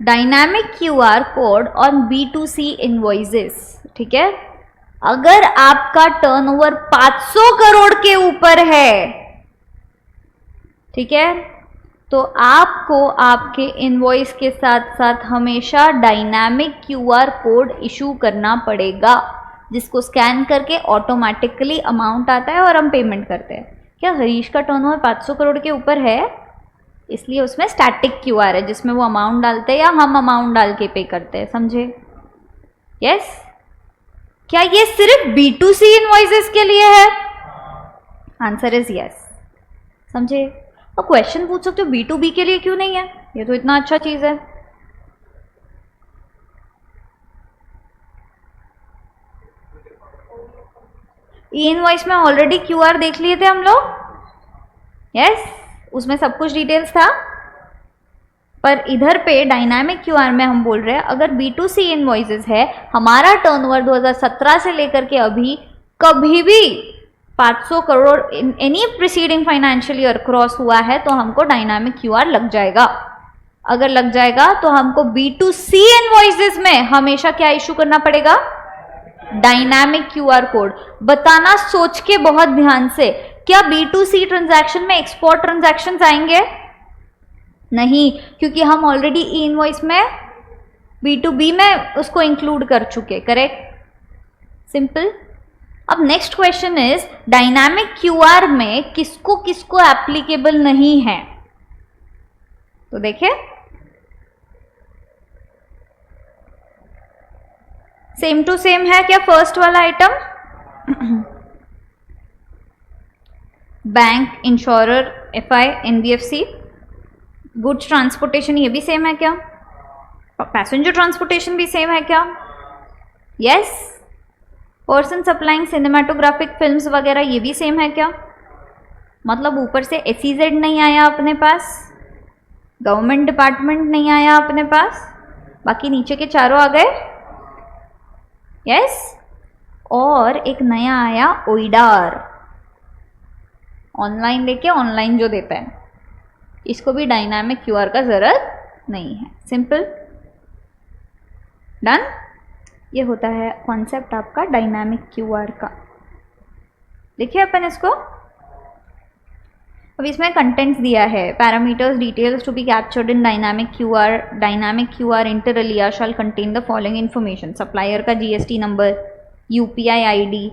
Dynamic QR code on B2C invoices, ठीक है। अगर आपका टर्नओवर 500 करोड़ के ऊपर है, ठीक है, तो आपको आपके इनवॉइस के साथ साथ हमेशा डायनामिक क्यूआर कोड इशू करना पड़ेगा, जिसको स्कैन करके ऑटोमेटिकली अमाउंट आता है और हम पेमेंट करते हैं। क्या हरीश का टर्नओवर 500 करोड़ के ऊपर है, इसलिए उसमें स्टैटिक क्यूआर है जिसमें वो अमाउंट डालते हैं या हम अमाउंट डाल के पे करते हैं, समझे? यस। क्या ये सिर्फ B2C इनवॉइसेस के लिए है? आंसर इज यस, समझे? और क्वेश्चन पूछ सकते हो B2B के लिए क्यों नहीं है, ये तो इतना अच्छा चीज है। ई इनवॉइस में ऑलरेडी क्यूआर देख लिए थे हम लोग, यस, उसमें सब कुछ डिटेल्स था। पर इधर पे डायनामिक क्यूआर में हम बोल रहे हैं अगर B2C इनवॉइसेस है, हमारा टर्नओवर 2017 से लेकर के अभी कभी भी 500 crore in any preceding financial year cross हुआ है तो हमको डायनामिक क्यूआर लग जाएगा। अगर लग जाएगा तो हमको B2C इनवॉइसेस में हमेशा क्या इशू करना पड़ेगा? Dynamic QR code. बताना सोच के बहुत ध्यान से, क्या B2C ट्रांजैक्शन में एक्सपोर्ट ट्रांजैक्शंस आएंगे? नहीं, क्योंकि हम ऑलरेडी ई इनवॉइस में B2B में उसको इंक्लूड कर चुके, करेक्ट? सिंपल। अब next question is dynamic QR में किसको किसको एप्लीकेबल नहीं है, तो देखिए सेम टू सेम है क्या फर्स्ट वाला item? Bank, insurer, FI, NBFC, goods transportation ये भी सेम है क्या? पैसेंजर ट्रांसपोर्टेशन भी सेम है क्या? Yes. Person supplying cinematographic films वगैरह ये भी सेम है क्या? मतलब ऊपर से SEZ नहीं आया अपने पास, गवर्नमेंट डिपार्टमेंट नहीं आया अपने पास, बाकी नीचे के चारों आ गए, यस। और एक नया आया ओइडार, ऑनलाइन लेके ऑनलाइन जो देता है, इसको भी डायनामिक क्यूआर का जरूरत नहीं है। Simple, done. ये होता है कॉन्सेप्ट आपका डायनामिक क्यूआर का। देखिए अपन इसको, अब इसमें कंटेंट्स दिया है, parameters details to be captured in dynamic QR inter alia shall contain the following information, supplier का GST नंबर, UPI ID,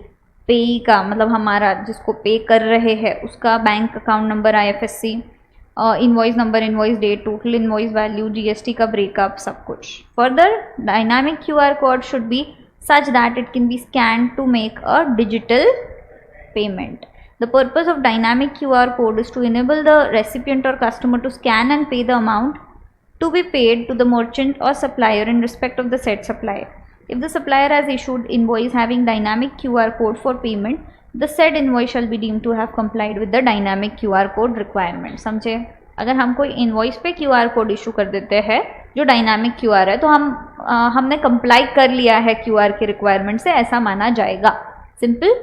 पेई का मतलब हमारा जिसको पे कर रहे हैं उसका bank account number, IFSC, invoice number, invoice date, total invoice value, GST का ब्रेकअप, सब कुछ। Further dynamic QR code should be such that it can be scan to make a digital payment. The purpose of dynamic QR code is to enable the recipient or customer to scan and pay the amount to be paid to the merchant or supplier in respect of the said supplier. If the supplier has issued invoice having dynamic QR code for payment, the said invoice shall be deemed to have complied with the dynamic QR code requirement. समझे? अगर हम कोई invoice पे QR code issue कर देते हैं जो dynamic QR है तो हमने कंप्लाई कर लिया है QR के रिक्वायरमेंट से, ऐसा माना जाएगा. Simple.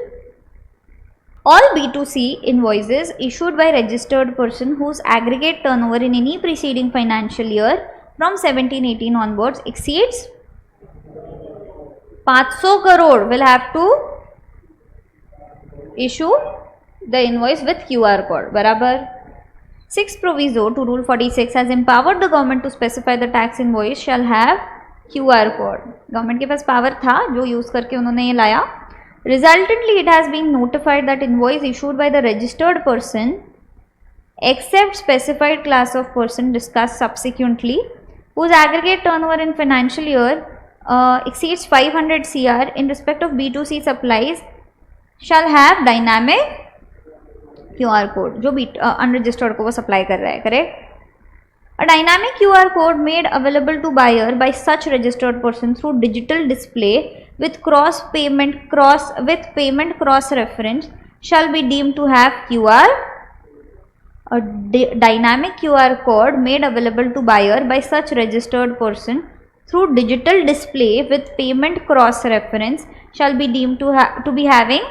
All B2C invoices issued by registered person whose aggregate turnover in any preceding financial year from 17-18 onwards exceeds 500 crore will have to issue the invoice with QR code. बराबर. 6th proviso to Rule 46 has empowered the government to specify the tax invoice shall have QR code. Government के पास power था जो use करके उन्होंने ये लाया. Resultantly, it has been notified that invoice issued by the registered person, except specified class of person discussed subsequently, whose aggregate turnover in financial year exceeds 500 CR in respect of B2C supplies, shall have dynamic QR code. जो unregistered को वो supply कर रहा है, correct? A dynamic QR code made available to buyer by such registered person through digital display with payment cross reference shall be deemed to have QR. A dynamic QR code made available to buyer by such registered person through digital display with payment cross reference shall be deemed to be having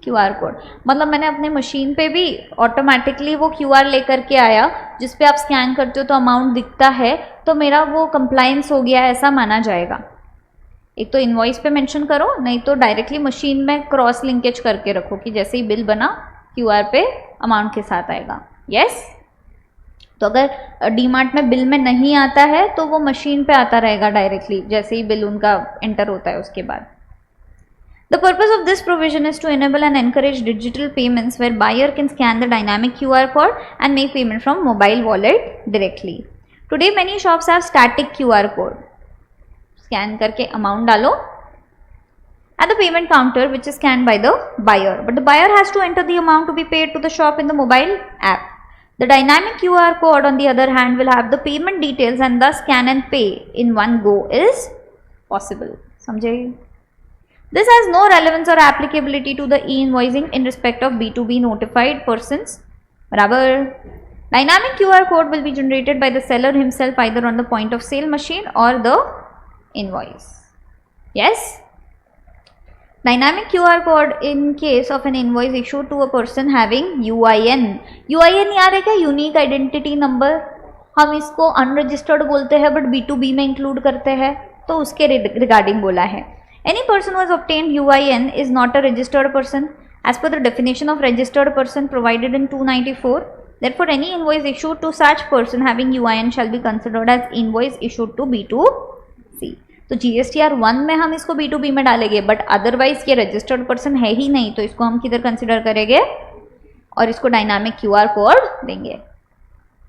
QR code, मतलब मैंने अपने machine पे भी automatically वो QR लेकर के आया, जिस पे आप स्कैन करते हो तो अमाउंट दिखता है, तो मेरा वो कंप्लायंस हो गया ऐसा माना जाएगा। एक तो इनवॉइस पे मेंशन करो, नहीं तो डायरेक्टली मशीन में क्रॉस लिंकेज करके रखो कि जैसे ही बिल बना QR पे अमाउंट के साथ आएगा। यस, तो अगर डीमार्ट में बिल में नहीं आता है तो वो मशीन पे आता रहेगा डायरेक्टली, जैसे ही बिल उनका एंटर होता है उसके बाद। The purpose of this provision is to enable and encourage digital payments where buyer can scan the dynamic QR code and make payment from mobile wallet directly. Today many shops have static QR code. Scan करके amount डालो at the payment counter which is scanned by the buyer, but the buyer has to enter the amount to be paid to the shop in the mobile app. The dynamic QR code on the other hand will have the payment details and thus scan and pay in one go is possible. समझे? This has no relevance or applicability to the e-invoicing in respect of B2B notified persons. बराबर। Dynamic QR code will be generated by the seller himself either on the point of sale machine or the invoice. Yes? Dynamic QR code in case of an invoice issued to a person having UIN. UIN याद है क्या? Unique Identity Number. हम इसको unregistered बोलते हैं but B2B में include करते हैं, तो उसके रिगार्डिंग बोला है। Any person who has obtained UIN is not a registered person as per the definition of registered person provided in 294. Therefore, any invoice issued to such person having UIN shall be considered as invoice issued to B2C. तो GSTR 1 में हम इसको B2B में डालेंगे, but otherwise ये registered person है ही नहीं, तो इसको हम किधर कंसिडर करेंगे और इसको डायनामिक QR कोड देंगे।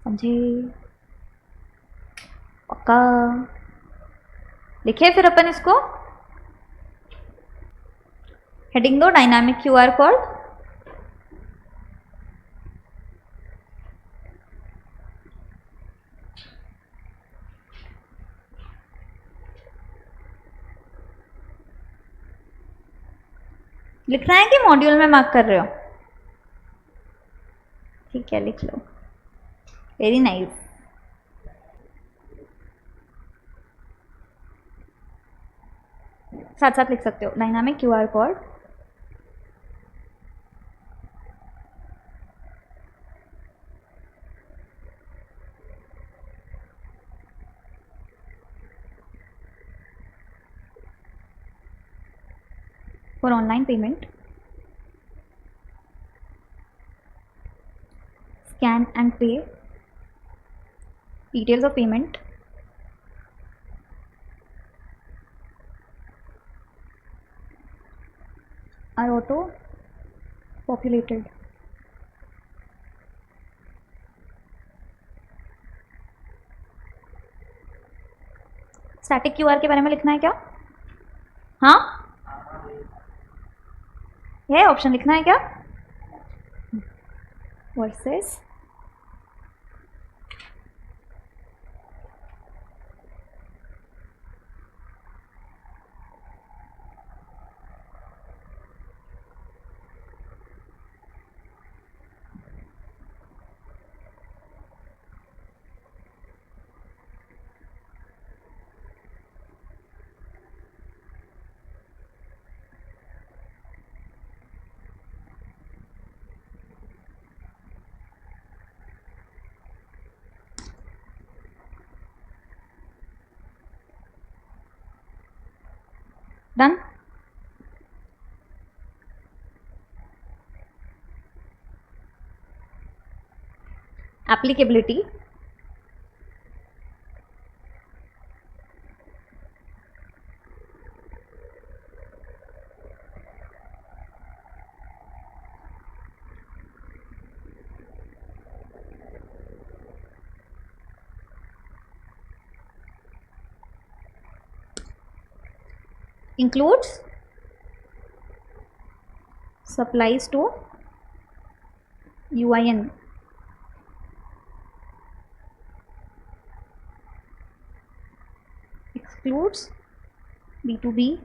समझे? पक्का? लिखे फिर अपन इसको, हेडिंग दो डायनामिक QR कोड। लिखना है कि मॉड्यूल में मार्क कर रहे हो? ठीक है, लिख लो। Very nice. साथ साथ लिख सकते हो dynamic QR code for online payment, scan and pay, details of payment, are auto populated. Static QR के बारे में लिखना है क्या? हाँ, यह ऑप्शन लिखना है क्या? Versus done. Applicability, includes supplies to UIN, excludes B2B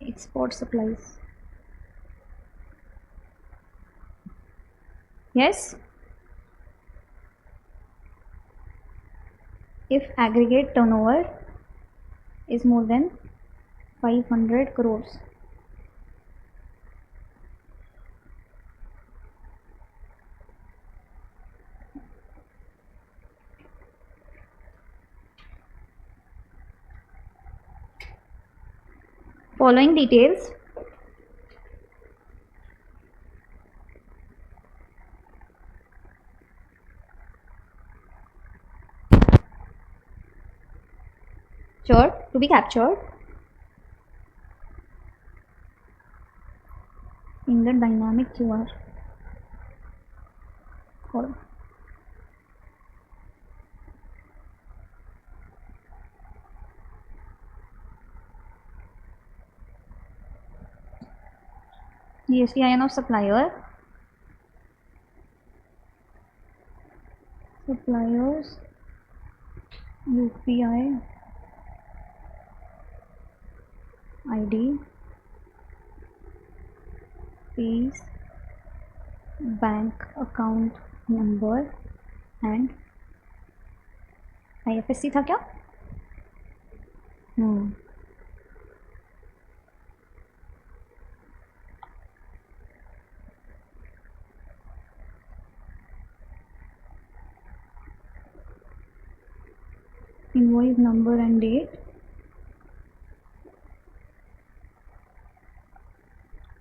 export supplies. Yes, if aggregate turnover is more than 500 crores. Following details sure to be captured in the dynamic QR code. GSTIN of suppliers UPI ID, fees, bank account number and IFSC था क्या? Invoice number and date,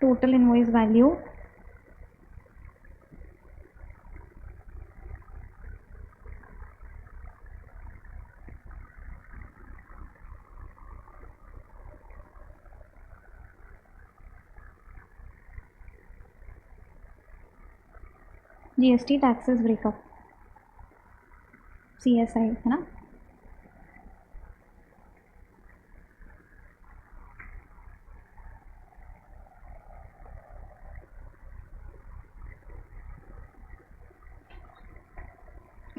total invoice value, GST taxes breakup, CSI है ना.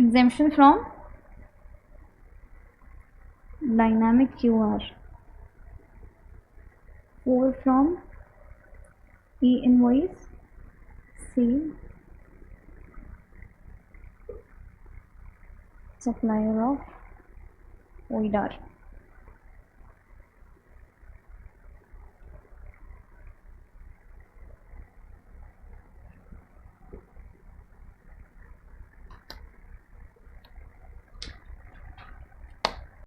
Exemption from dynamic QR, 4 from e-invoice, C supplier of OIDAR.